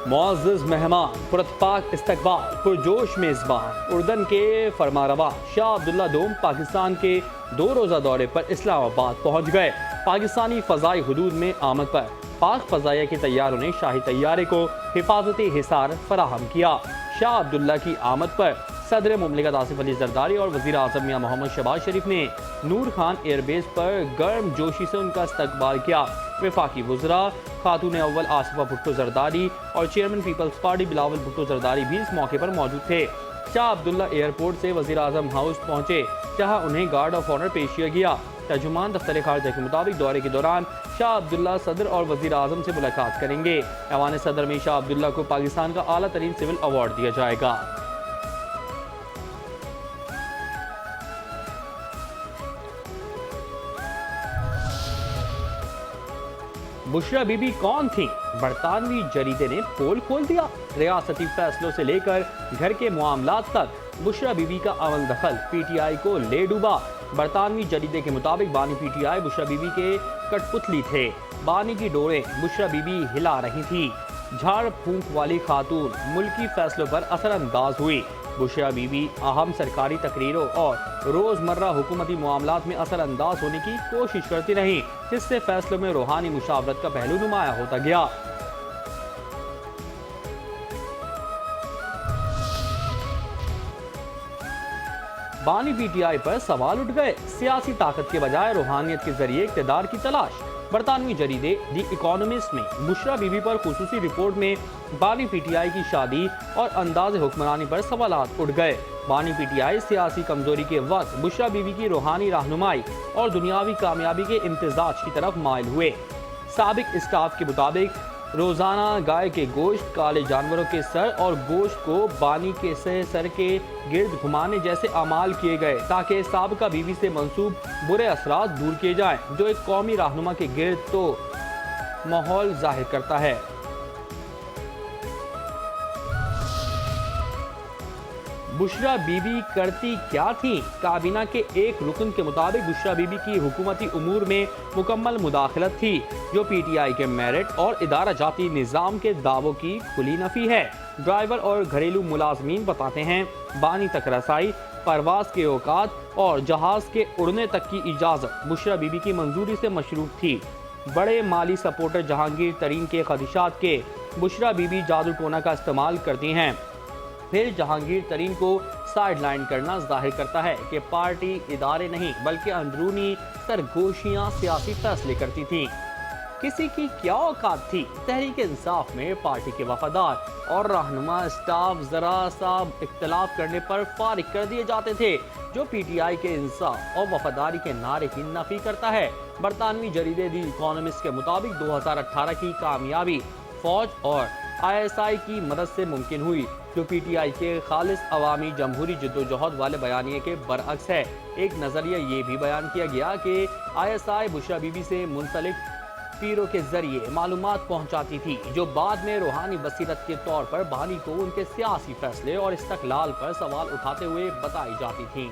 मुअज़्ज़िज़ मेहमान, पुरतपाक इस्तकबाल, पुरजोश मेज़बान। उर्दन के फरमारवा शाह अब्दुल्ला दोम पाकिस्तान के 2 रोज़ा दौरे पर इस्लामाबाद पहुँच गए। पाकिस्तानी फ़ज़ाई हुदूद में आमद पर पाक फ़ज़ाइया के तैयारों ने शाही तैयारे को हिफाजती हिसार फराहम किया। शाह अब्दुल्ला की आमद पर सदर मुमलिकत आसिफ अली जरदारी और वज़ीर आज़म मियां मोहम्मद शहबाज शरीफ ने नूर खान एयरबेस पर गर्म जोशी से उनका इस्तकबाल किया। वफाकी वज़रा खातून अव्वल आसिफा भुट्टो जरदारी और चेयरमैन पीपल्स पार्टी बिलावल भुट्टो जरदारी भी इस मौके पर मौजूद थे। शाह अब्दुल्ला एयरपोर्ट से वज़ीर आज़म हाउस पहुँचे, जहाँ उन्हें गार्ड ऑफ ऑनर पेश किया गया। तर्जुमान दफ्तर खारजा के मुताबिक दौरे के दौरान शाह अब्दुल्ला सदर और वज़ीर आज़म से मुलाकात करेंगे। ऐवान सदर में शाह अब्दुल्ला को पाकिस्तान का आला तरीन सिविल अवार्ड दिया जाएगा। बुशरा बीबी कौन थी? बरतानवी जरीदे ने पोल खोल दिया। रियासती फैसलों से लेकर घर के मामलात तक बुशरा बीबी का अमल दखल पीटीआई को ले डूबा। बरतानवी जरीदे के मुताबिक बानी पीटीआई बुशरा बीबी के कठपुतली थे। बानी की डोरें बुशरा बीबी हिला रही थी। झाड़ फूंक वाली खातून मुल्की फैसलों पर असरअंदाज हुई। बुशरा बीबी अहम सरकारी तकरीरों और रोज़मर्रा हुकूमती मामलात में असरअंदाज होने की कोशिश करती रहीं, जिससे फैसलों में रूहानी मुशावरत का पहलू नुमाया होता गया। बानी पीटीआई पर सवाल उठ गए। सियासी ताकत के बजाय रूहानियत के जरिए इक़्तिदार की तलाश। बरतानवी जरीदे दी इकोनॉमिस्ट में बुशरा बीबी पर खुसूसी रिपोर्ट में बानी पीटीआई की शादी और अंदाज हुक्मरानी पर सवालात उठ गए। बानी पीटीआई सियासी कमजोरी के वक्त बुशरा बीबी की रूहानी रहनुमाई और दुनियावी कामयाबी के इम्तिजाज की तरफ माइल हुए। साबिक स्टाफ के मुताबिक रोजाना गाय के गोश्त, काले जानवरों के सर और गोश्त को बानी के सर के गिर्द घुमाने जैसे अमाल किए गए, ताकि साबिका बीवी से मंसूब बुरे असरात दूर किए जाएं, जो एक कौमी रहनुमा के गिर्द तो माहौल जाहिर करता है। बुशरा बीबी करती क्या थी? काबीना के एक रुकन के मुताबिक बुशरा बीबी की हुकूमती उमूर में मुकम्मल मुदाखलत थी, जो पीटीआई के मेरिट और इदारा जाती निज़ाम के दावों की खुली नफी है। ड्राइवर और घरेलू मुलाजमीन बताते हैं, बानी तक रसाई, परवाज के औकात और जहाज के उड़ने तक की इजाज़त बुशरा बीबी की मंजूरी से मशरूत थी। बड़े माली सपोर्टर जहांगीर तरीन के खदशात के बुशरा बीबी जादू टोना का इस्तेमाल करती हैं। फिर जहांगीर तरीन को साइडलाइन करना जाहिर करता है कि पार्टी इदारे नहीं बल्कि अंदरूनी सरगोशियां सियासी फैसले करती थीं। किसी की क्या औकात थी? तहरीक इंसाफ में पार्टी के वफादार और रहनुमा स्टाफ जरा सा इख्तलाफ करने पर फारिग कर दिए जाते थे, जो पीटीआई के इंसाफ और वफादारी के नारे की नफी करता है। बरतानवी जरीदे दी इकोनॉमिस्ट के मुताबिक 2018 की कामयाबी फौज और ISI की मदद से मुमकिन हुई, जो पीटीआई के खालिस अवामी जमहूरी जद्दोजहद वाले बयानिए के बरअक्स है। एक नज़रिया ये भी बयान किया गया कि ISI बुशरा बीबी से मुंसलिक पीरों के जरिए मालूमात पहुंचाती थी, जो बाद में रूहानी बसीरत के तौर पर बानी को उनके सियासी फैसले और इस्तकलाल पर सवाल उठाते हुए बताई जाती थी।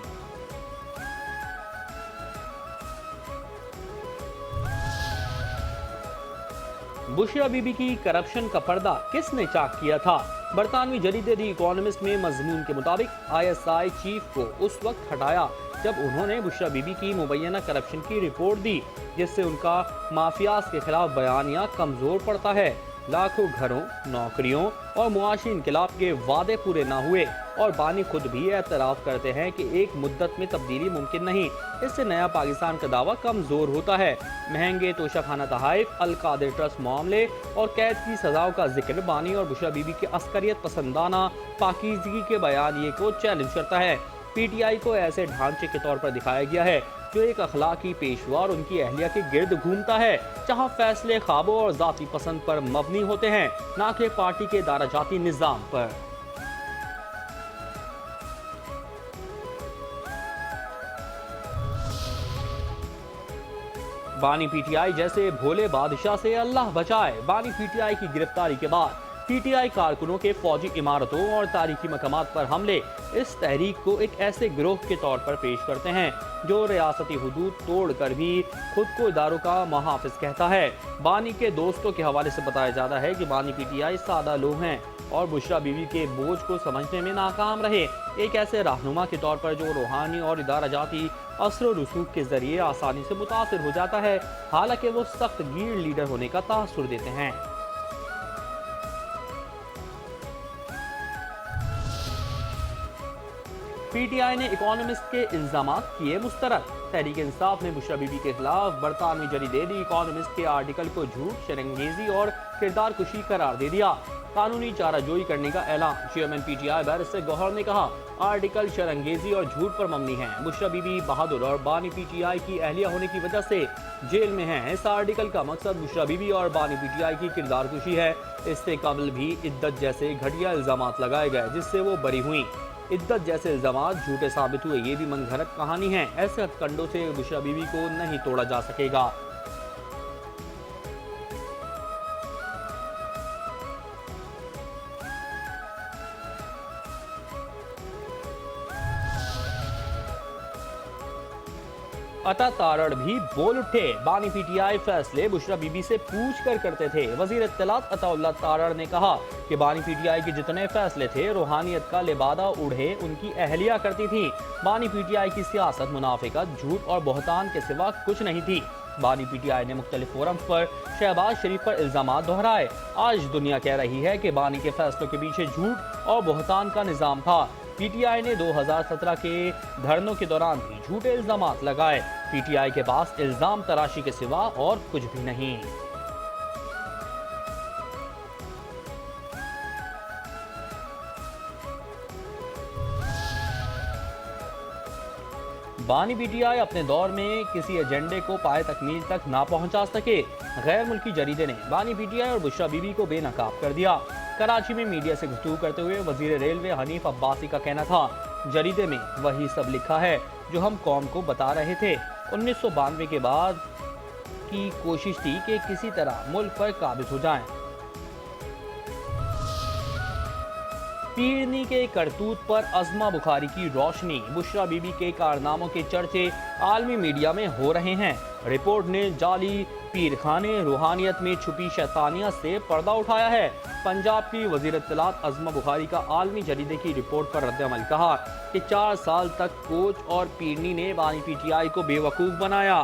बुशरा बीबी की करप्शन का पर्दा किसने चाक किया था? बरतानवी जरीदे दी इकोनॉमिस्ट में मजमून के मुताबिक ISI चीफ को उस वक्त हटाया जब उन्होंने बुशरा बीबी की मुबैना करप्शन की रिपोर्ट दी, जिससे उनका माफियाज के खिलाफ बयानिया कमजोर पड़ता है। लाखों घरों, नौकरियों और मुआशी इनकलाब के वादे पूरे न हुए, और बानी खुद भी एतराफ़ करते हैं कि एक मुद्दत में तब्दीली मुमकिन नहीं। इससे नया पाकिस्तान का दावा कमज़ोर होता है। महंगे तोशाखाना तहाइफ, अल-कादिर ट्रस्ट मामले और कैद की सजाओं का जिक्र बानी और बुशरा बीबी के अस्करियत पसंदाना पाकीज़गी के बयानिए को चैलेंज करता है। पीटीआई को ऐसे ढांचे के तौर पर दिखाया गया है जो एक अखलाकी पेशवा और उनकी अहलिया के गिर्द घूमता है, जहां फैसले ख्वाबों और जाती पसंद पर मबनी होते हैं, न कि पार्टी के दाराजाती निज़ाम पर। बानी पीटीआई जैसे भोले बादशाह से अल्लाह बचाए। बानी पीटीआई की गिरफ्तारी के बाद पीटीआई कारकुनों के फौजी इमारतों और तारीखी मकामात पर हमले इस तहरीक को एक ऐसे गिरोह के तौर पर पेश करते हैं जो रियासती हुदूद तोड़कर भी खुद को इदारों का मुहाफिज कहता है। बानी के दोस्तों के हवाले से बताया जाता है कि बानी पीटीआई सादा लोग हैं और बुशरा बीवी के बोझ को समझने में नाकाम रहे, एक ऐसे रहनुमा के तौर पर जो रूहानी और इदारा जाती असर रसूख के जरिए आसानी से मुतासिर हो जाता है, हालांकि वो सख्त गीर लीडर होने का तासुर देते हैं। पीटीआई ने इकोनॉमिस्ट के इल्जामात किए मुस्तरद। तहरीक इंसाफ ने बुशरा बीबी के खिलाफ बरतानवी जरीदे दी इकोनॉमिस्ट के आर्टिकल को झूठ, शरंगेजी और किरदार कुशी करार दे दिया। कानूनी चाराजोई करने का ऐलान। चेयरमैन पीटीआई बैरिस्टर गौहर ने कहा, आर्टिकल शरंगेजी और झूठ पर मबनी है। बुशरा बीबी बहादुर और बानी पीटीआई की अहलिया होने की वजह से जेल में हैं। इस आर्टिकल का मकसद बुशरा बीबी और बानी पीटीआई की किरदार कुशी है। इससे कबल भी इद्दत जैसे घटिया इल्जामात लगाए गए जिससे वो बरी हुई। इद्दत जैसे इल्जामात झूठे साबित हुए, ये भी मनगढ़ंत कहानी है। ऐसे हथकंडों से बुशरा बीबी को नहीं तोड़ा जा सकेगा। अता तारड़ भी बोल उठे। बानी पीटीआई फैसले बुशरा बीबी से पूछ कर करते थे। वजीर इत्तलात अताउल्लाह तारड़ ने कहा कि बानी पीटीआई के जितने फैसले थे रूहानियत का लिबादा उड़े उनकी अहलिया करती थी। बानी पीटीआई की सियासत मुनाफिकत, झूठ और बहतान के सिवा कुछ नहीं थी। बानी पीटीआई ने मुख्तलिफ फोरम्स पर शहबाज शरीफ पर इल्जामात दोहराए। आज दुनिया कह रही है कि बानी के फैसलों के पीछे झूठ और बहतान का निजाम था। पीटीआई ने 2017 के धरनों के दौरान भी झूठे इल्जामात लगाए। पीटीआई के पास इल्जाम तराशी के सिवा और कुछ भी नहीं। बानी पीटीआई अपने दौर में किसी एजेंडे को पाए तकमील तक ना पहुंचा सके। गैर मुल्की जरीदे ने बानी पीटीआई और बुशरा बीबी को बेनकाब कर दिया। कराची में मीडिया से गुफ्तगू करते हुए वजीर रेलवे हनीफ अब्बासी का कहना था, जरीदे में वही सब लिखा है जो हम कौम को बता रहे थे। 1992 के बाद की कोशिश थी कि किसी तरह मुल्क पर काबिज हो जाएं। पीरनी के करतूत पर अज़मा बुखारी की रोशनी। बुशरा बीबी के कारनामों के चर्चे आलमी मीडिया में हो रहे हैं। रिपोर्ट ने जाली पीरखाने, रूहानियत में छुपी शैतानियत से पर्दा उठाया है। पंजाब की वज़ीर इत्तलात अज़मा बुखारी का आलमी जरीदे की रिपोर्ट पर रद्द-ए-अमल कहा कि 4 साल तक कोच और पीरनी ने बानी पीटीआई को बेवकूफ़ बनाया।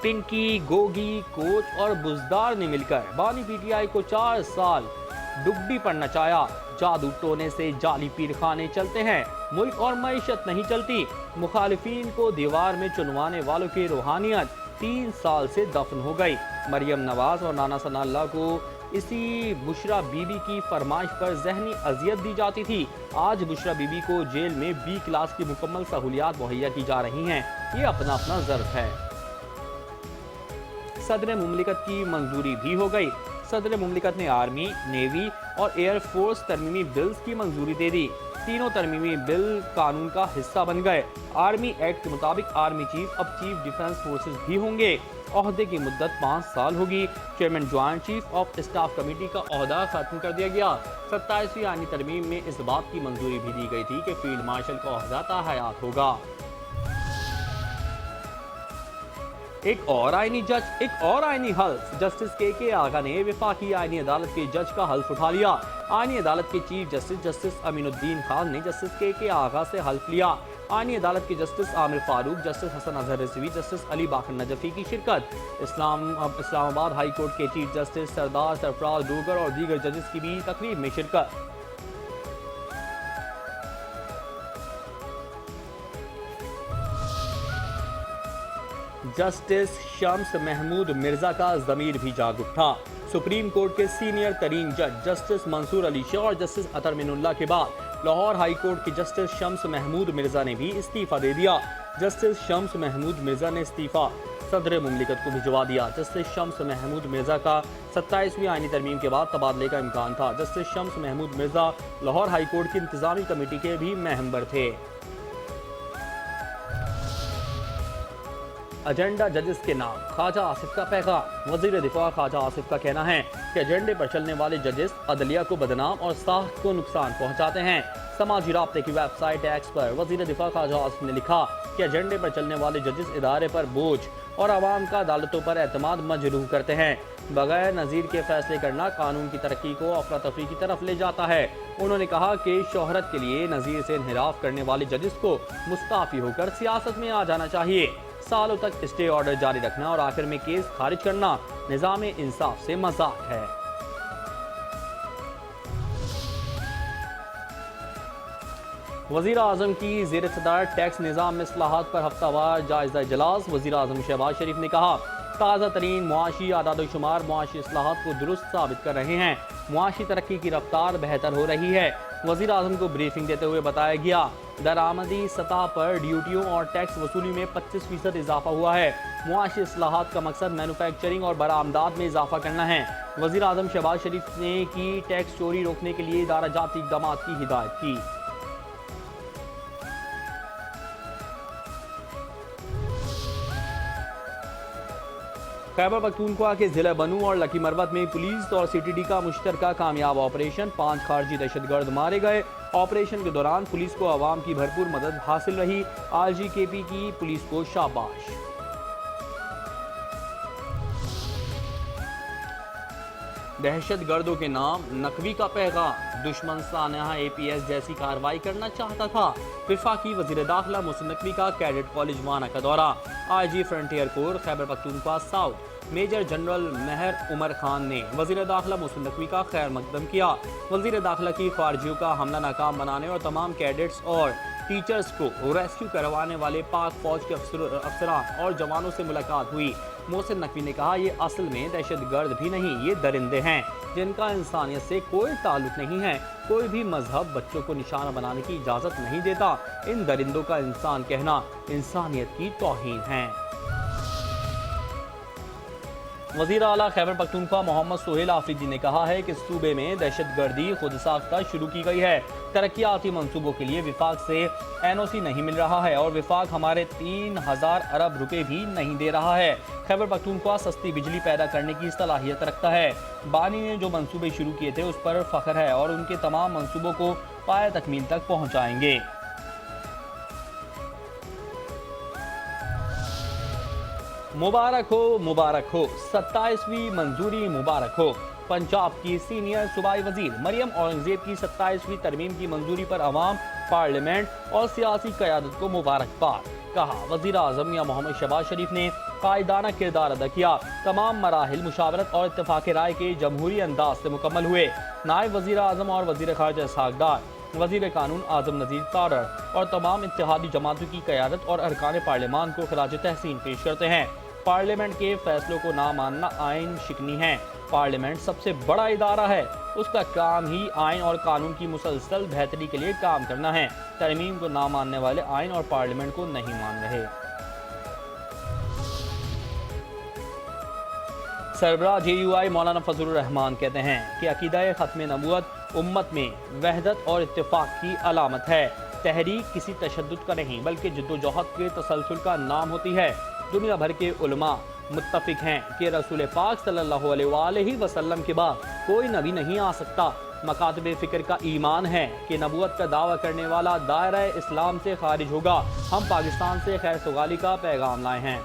पिंकी, गोगी, कोच और बुजदार ने मिलकर बानी पीटीआई को 4 साल डुगडी पर नचाया। जादू टोने से जाली पीरखाने चलते हैं, मुल्क और मईशत नहीं चलती। मुखालिफिन को दीवार में चुनवाने वालों की रूहानियत 3 साल से दफन हो गई। मरियम नवाज और नाना सनाअल्लाह को इसी बुशरा बीबी की फरमाइश पर जहनी अजियत दी जाती थी। आज बुशरा बीबी को जेल में बी क्लास की मुकम्मल सहूलियात मुहैया की जा रही हैं। ये अपना अपना ज़र्फ है। सदर मुमलिकत की मंजूरी भी हो गई। सदर मुमलिकत ने आर्मी, नेवी और एयरफोर्स तरमीमी बिल्स की मंजूरी दे दी। तीनों तरमीमी बिल कानून का हिस्सा बन गए। आर्मी एक्ट के मुताबिक आर्मी चीफ अब चीफ डिफेंस फोर्सेस भी होंगे। ओहदे की मुद्दत 5 साल होगी। Chairman joint chief of staff committee का ओहदा खत्म कर दिया गया। 27वीं आईनी तरमीम में इस बात की मंजूरी भी दी गई थी कि फील्ड मार्शल का ओहदा ताहयात होगा। एक और आईनी हल्फ। जस्टिस के आगा ने वफाकी आईनी अदालत के जज का हल्फ उठा लिया। आईनी अदालत के चीफ जस्टिस अमीनुद्दीन खान ने जस्टिस के आगा से हल्फ लिया। आईनी अदालत के justice Amir Farooq, justice Hasan Azhar Rizvi, justice Ali Baqar Najafi की शिरकत। इस्लामाबाद हाई कोर्ट के चीफ जस्टिस सरदार सरफराज डोगर और दीगर जजेस की भी तकरीब में शिरकत। जस्टिस शम्स महमूद मिर्जा का ज़मीर भी जाग उठा। सुप्रीम कोर्ट के सीनियर तरीन जज जस्टिस मंसूर अली शाह और जस्टिस अतर मिनुल्लाह के बाद लाहौर हाई कोर्ट के जस्टिस शम्स महमूद मिर्जा ने भी इस्तीफा दे दिया। जस्टिस शम्स महमूद मिर्जा ने इस्तीफा सदर मुमलिकत को भिजवा दिया। जस्टिस शम्स महमूद मिर्जा का 27वीं आईनी तरमीम के बाद तबादले का इम्कान था। Justice Shams Mahmood Mirza Lahore high court की इंतजामी कमेटी के भी मेंबर थे। एजेंडा जजेस के नाम, ख्वाजा आसिफ का पैगाम। वजीर दिफा ख्वाजा आसिफ का कहना है कि एजेंडे पर चलने वाले जजेस अदलिया को बदनाम और साख को नुकसान पहुंचाते हैं। समाजी राब्ते की वेबसाइट एक्स पर वजीर दिफा ख्वाजा आसिफ ने लिखा कि एजेंडे पर चलने वाले जजेस इदारे पर बोझ और आवाम का अदालतों पर एतमाद मजरूह करते हैं। बगैर नज़ीर के फैसले करना कानून की तरक्की को अफरा तफरी की तरफ ले जाता है। उन्होंने कहा कि शोहरत के लिए नज़ीर से इन्हिराफ करने वाले जजेस को मुस्ताफ़ी होकर सियासत में आ जाना चाहिए। सालों तक स्टे ऑर्डर जारी रखना और आखिर में केस खारिज करना निज़ाम इंसाफ से मजाक है। वज़ीर आज़म की ज़ेर सदारत टैक्स निज़ाम में इस्लाहात पर हफ्तावार जायज़ा इजलास। वज़ीर आज़म शहबाज शरीफ ने कहा ताज़ा तरीन मुआशी आदाद शुमार मुआशी इस्लाहात को दुरुस्त साबित कर रहे हैं। मुआशी तरक्की की रफ्तार बेहतर हो रही है। वज़ीर आज़म को ब्रीफिंग देते हुए बताया गया दरामदी सतह पर ड्यूटियों और टैक्स वसूली में 25% इजाफा हुआ है। मुआशी इस्लाहात का मकसद मैनुफैक्चरिंग और बरामदात में इजाफा करना है। वज़ीर आज़म शहबाज शरीफ ने की टैक्स चोरी रोकने के लिए इदारा जाती इक़दाम की हिदायत की। खैबर पख्तूनख्वा के जिला बनू और लकी मरवत में पुलिस और सीटीडी का मुश्तरका कामयाब ऑपरेशन। 5 खारजी दहशतगर्द मारे गए। ऑपरेशन के दौरान पुलिस को आवाम की भरपूर मदद हासिल रही। आईजीकेपी की पुलिस को शाबाश। दहशतगर्दों के नाम, नकवी का पैगाम। दुश्मन सानहा APS जैसी कार्रवाई करना चाहता था। वफाकी वजीर दाखिला मोहसिन नकवी का कैडेट कॉलेज वाना का दौरा। IG frontier corps Khyber Pakhtunkhwa south major general Mahar Umar Khan ने वजीर दाखिला मोहसिन नकवी का खैर मकदम किया। वजीर दाखिला की खारजियों का हमला नाकाम बनाने और तमाम कैडेट्स और टीचर्स को रेस्क्यू करवाने वाले पाक फौज के अफसरान और जवानों से मुलाकात हुई। मोहसिन नकवी ने कहा ये असल में दहशतगर्द भी नहीं, ये दरिंदे हैं जिनका इंसानियत से कोई ताल्लुक नहीं है। कोई भी मजहब बच्चों को निशाना बनाने की इजाज़त नहीं देता। इन दरिंदों का इंसान कहना इंसानियत की तौहीन है। वज़ीर आला खैबर पख्तूनख्वा मोहम्मद सोहेल आफरीदी ने कहा है कि सूबे में दहशतगर्दी खुद साख्ता शुरू की गई है। तरक्याती मंसूबों के लिए विफाक से NOC नहीं मिल रहा है और विफाक हमारे 3000 अरब रुपए भी नहीं दे रहा है। खैबर पख्तूनख्वा सस्ती बिजली पैदा करने की सलाहियत रखता है। बानी ने जो मंसूबे शुरू किए थे उस पर फख्र है और उनके तमाम मंसूबों को पाया तकमील तक पहुँचाएंगे। मुबारक हो 27वीं मंजूरी मुबारक हो। पंजाब की सीनियर सूबाई वजीर मरियम औरंगजेब की 27वीं तरमीम की मंजूरी पर अवाम, पार्लियामेंट और सियासी क़यादत को मुबारकबाद। कहा वज़ीर आज़म या मोहम्मद शहबाज शरीफ ने कायदाना किरदार अदा किया। तमाम मराहिल मुशावरत और इत्तेफाक राय के जमहूरी अंदाज से मुकम्मल हुए। नायब वज़ीर आज़म और वज़ीर ख़ारिजा इसहाक़ डार, वज़ीर कानून आज़म नज़ीर तारड़ और तमाम इत्तेहादी जमातों की क़यादत और अरकान पार्लियामान को खराज तहसीन पेश करते हैं। पार्लियामेंट के फैसलों को ना मानना आइन शिकनी है। पार्लियामेंट सबसे बड़ा इदारा है, उसका काम ही आइन और कानून की मुसलसल बेहतरी के लिए काम करना है। तरमीम को ना मानने वाले आइन और पार्लियामेंट को नहीं मान रहे। सरबराह JUI मौलाना फजलुर रहमान कहते हैं कि अकीदा ख़त्म नबूवत उम्मत में वहदत और इत्तेफाक की अलामत है। तहरीक किसी तशद्दुद का नहीं बल्कि जद्दोजहद के तसलसल का नाम होती है। दुनिया भर के उलमा मुत्तफिक हैं कि रसूल पाक सल्लल्लाहु अलैहि वसल्लम के बाद कोई नबी नहीं आ सकता। मकातब फ़िक्र का ईमान है कि नबूवत का दावा करने वाला दायरा इस्लाम से खारिज होगा। हम पाकिस्तान से खैर सगाली का पैगाम लाए हैं।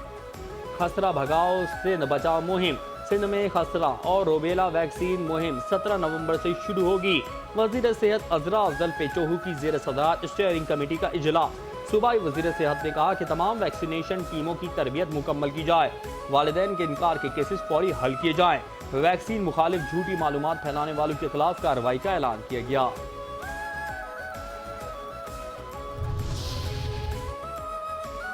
खसरा भगाओ सिंध बचाओ मुहिम। सिंध में खसरा और रोबेला वैक्सीन मुहिम 17 नवंबर से शुरू होगी। वज़ीर सेहत अज़रा अफजल पेचोहू की ज़ेर सदारत स्टीयरिंग कमेटी का इजलास। सूबाई वज़ीर सेहत ने कहा कि तमाम वैक्सीनेशन टीमों की तरबियत मुकम्मल की जाए। वालिदैन के इनकार के केसेस फौरी हल किए जाएँ। वैक्सीन मुखालिफ झूठी मालूमात फैलाने वालों के खिलाफ कार्रवाई का ऐलान किया गया।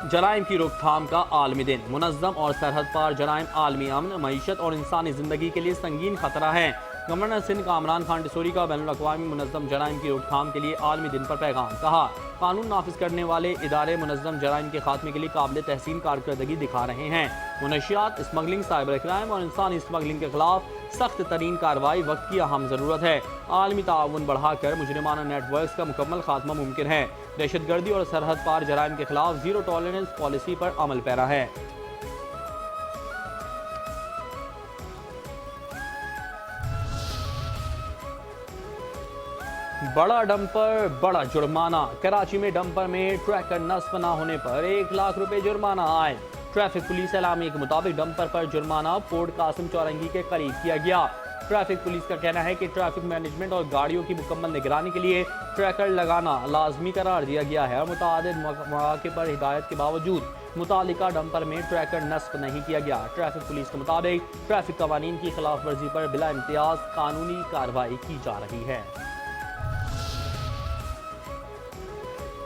जराइम की रोकथाम का आलमी दिन। मुनज़्ज़म और सरहद पार जराइम आलमी अमन, मईशत और इंसानी ज़िंदगी के लिए संगीन खतरा है। गवर्नर सिंध कामरान खान डिसोरी का बैनुल अक़वामी मुनज़्ज़म जराइम की रोकथाम के लिए आलमी दिन पर पैगाम। कहा कानून नाफिज करने वाले इदारे मुनज़्ज़म जराइम के खात्मे के लिए काबिल तहसीन कारकर्दगी दिखा रहे हैं। मुनशियात, स्मगलिंग, साइबर क्राइम और इंसानी स्मगलिंग के खिलाफ सख्त तरीन कार्रवाई वक्त की अहम ज़रूरत है। आलमी ताउन बढ़ाकर मुजरिमाना नेटवर्क का मुकम्मल खात्मा मुमकिन है। दहशतगर्दी और सरहद पार जराइम के खिलाफ ज़ीरो टॉलरेंस पॉलिसी पर अमल पैरा है। बड़ा डंपर बड़ा जुर्माना। कराची में डंपर में ट्रैकर नस्ब न होने पर 1 लाख रुपए जुर्माना आए। ट्रैफिक पुलिस एलामी के मुताबिक डंपर पर जुर्माना पोर्ट कासिम चौरंगी के करीब किया गया। ट्रैफिक पुलिस का कहना है कि ट्रैफिक मैनेजमेंट और गाड़ियों की मुकम्मल निगरानी के लिए ट्रैकर लगाना लाजमी करार दिया गया है और मुतादिद मौके पर हिदायत के बावजूद मुतालिका डंपर में ट्रैकर नस्ब नहीं किया गया। ट्रैफिक पुलिस के मुताबिक ट्रैफिक कवानीन की खिलाफ वर्जी पर बिला इम्तियाज कानूनी कार्रवाई की जा रही है।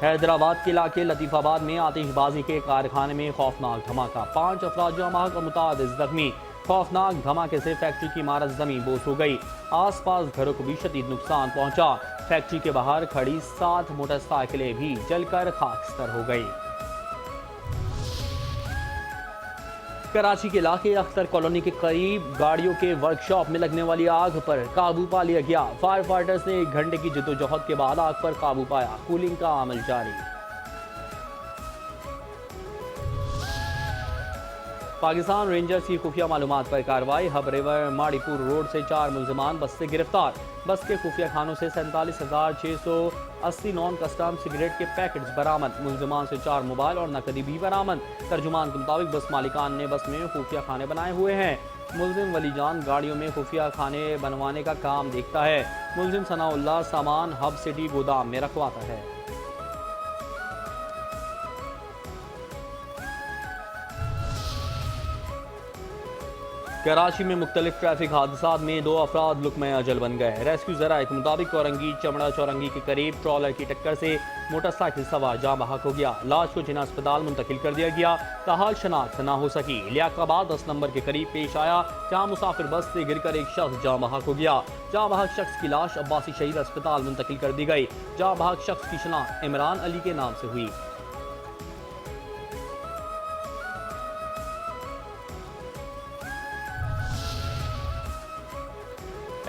हैदराबाद के इलाके लतीफाबाद में आतिशबाजी के कारखाने में खौफनाक धमाका, 5 अफराद जाँ बहक और मुतादिद जख्मी। खौफनाक धमाके से फैक्ट्री की इमारत जमीन बोस हो गई। आसपास घरों को भी शदीद नुकसान पहुंचा। फैक्ट्री के बाहर खड़ी 7 मोटरसाइकिलें भी जलकर खाकस्तर हो गई। कराची के इलाके अख्तर कॉलोनी के करीब गाड़ियों के वर्कशॉप में लगने वाली आग पर काबू पा लिया गया। फायर फाइटर्स ने 1 घंटे की जद्दोजहद के बाद आग पर काबू पाया। कूलिंग का अमल जारी। पाकिस्तान रेंजर्स की खुफिया मालूमात पर कार्रवाई। हब रिवर माड़ीपुर रोड से 4 मुलजमान बस से गिरफ्तार। बस के खुफिया खानों से 47,680 नॉन कस्टम सिगरेट के पैकेट्स बरामद। मुलजमान से 4 मोबाइल और नकदी भी बरामद। तर्जुमान के मुताबिक बस मालिकान ने बस में खुफिया खाने बनाए हुए हैं। मुलजिम वलीजान गाड़ियों में खुफिया खाने बनवाने का काम देखता है। मुलजिम सनाउल्लाह सामान हब सिटी गोदाम में रखवाता है। कराची में मुख्तलिफ ट्रैफिक हादसात में 2 अफराद लुकमे अजल बन गए। रेस्क्यू ज़राए के मुताबिक औरंगी चमड़ा चौरंगी के करीब ट्रॉलर की टक्कर से मोटरसाइकिल सवार जाँ बहक हो गया। लाश को जिना अस्पताल मुंतकिल कर दिया गया। ताहाल शनाख्त न हो सकी। लियाकाबाद 10 नंबर के करीब पेश आया जहाँ मुसाफिर बस से गिरकर एक शख्स जाँ बहक हो गया। जाँ बहक शख्स की लाश अब्बासी शहीद अस्पताल मुंतकिल कर दी गई। जाँ बहक शख्स की शनाख्त इमरान अली के नाम से हुई।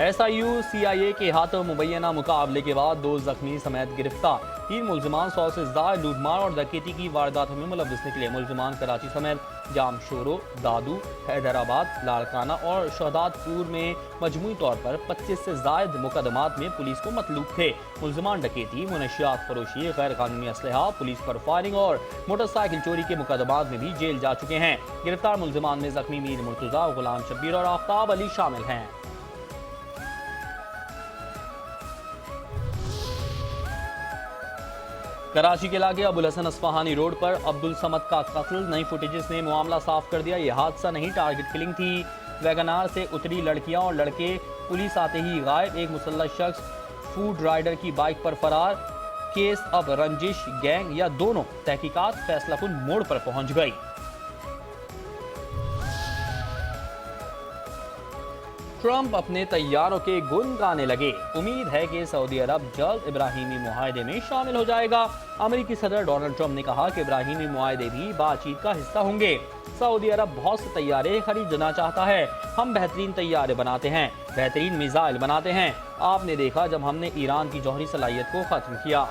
SIU CIA के हाथों मुबैना मुकाबले के बाद 2 जख्मी समेत गिरफ्तार। 3 मुलजमान 100 से ज्यादा लूटमार और डकैती की वारदातों में मुलव्वस निकले। मुलजमान कराची समेत जामशोरो, दादू, हैदराबाद, लाड़काना और शहदादपुर में मजमूई तौर पर 25 से ज्यादा मुकदमात में पुलिस को मतलूब थे। मुलजमान डकैती, मुनशियात फरोशी, गैर कानूनी असलहा, पुलिस पर फायरिंग और मोटरसाइकिल चोरी के मुकदमात में भी जेल जा चुके हैं। गिरफ्तार मुलजमान में जख्मी मीर मुर्तजा, गुलाम शब्बीर और आफ्ताब अली शामिल हैं। कराची के इलाके अबुल हसन अस्फहानी रोड पर अब्दुल समद का कत्ल। नई फुटेजेस ने मामला साफ कर दिया। यह हादसा नहीं, टारगेट किलिंग थी। वैगनार से उतरी लड़कियां और लड़के पुलिस आते ही गायब। एक मुसल्लह शख्स फूड राइडर की बाइक पर फरार। केस अब रंजिश, गैंग या दोनों? तहकीकात फैसलाकुन मोड़ पर पहुंच गई। ट्रंप अपने तैयारों के गुण गाने लगे। उम्मीद है कि सऊदी अरब जल्द इब्राहिमी मुआहदे में शामिल हो जाएगा। अमेरिकी सदर डोनाल्ड ट्रंप ने कहा कि इब्राहिमी मुआहदे भी बातचीत का हिस्सा होंगे। सऊदी अरब बहुत से तैयारे खरीदना चाहता है। हम बेहतरीन तैयारे बनाते हैं, बेहतरीन मिसाइल बनाते हैं। आपने देखा जब हमने ईरान की जौहरी सलाहियत को खत्म किया।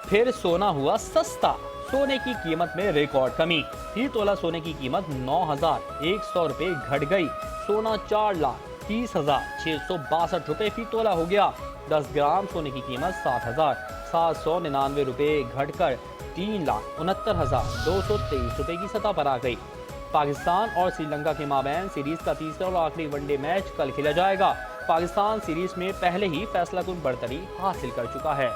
फिर सोना हुआ सस्ता। सोने की कीमत में रिकॉर्ड कमी। फी तोला सोने की कीमत 9,100 रुपए घट गई। सोना 4,30,662 रुपए फी तोला हो गया। 10 ग्राम सोने की कीमत 7,799 रुपए घटकर 3,69,223 रुपए की सतह पर आ गई। पाकिस्तान और श्रीलंका के माबैन सीरीज का तीसरा और आखिरी वनडे मैच कल खेला जाएगा। पाकिस्तान सीरीज में पहले ही फैसलाकुन बढ़तरी हासिल कर चुका है।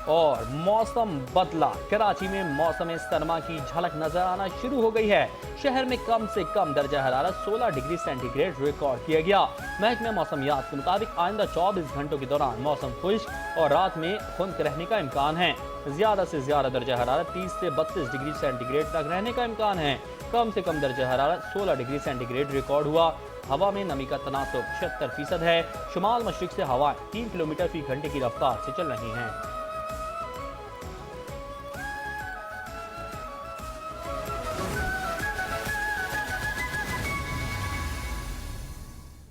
और मौसम बदला। कराची में मौसम सरमा की झलक नजर आना शुरू हो गई है। शहर में कम से कम दर्जा हरारत 16 डिग्री सेंटीग्रेड रिकॉर्ड किया गया। महकमे मौसमियात के मुताबिक आइंदा 24 घंटों के दौरान मौसम खुश्क और रात में खुश्क रहने का इम्कान है। ज्यादा से ज्यादा दर्जा हरारत 30 से 32 डिग्री सेंटीग्रेड तक रहने का इम्कान है। कम से कम दर्जा हरारत 16 डिग्री सेंटीग्रेड रिकॉर्ड हुआ। हवा में नमी का तनासुब 76% है। शुमाल मशरिक से हवाएं 3 किलोमीटर फी घंटे की रफ्तार से चल रही हैं।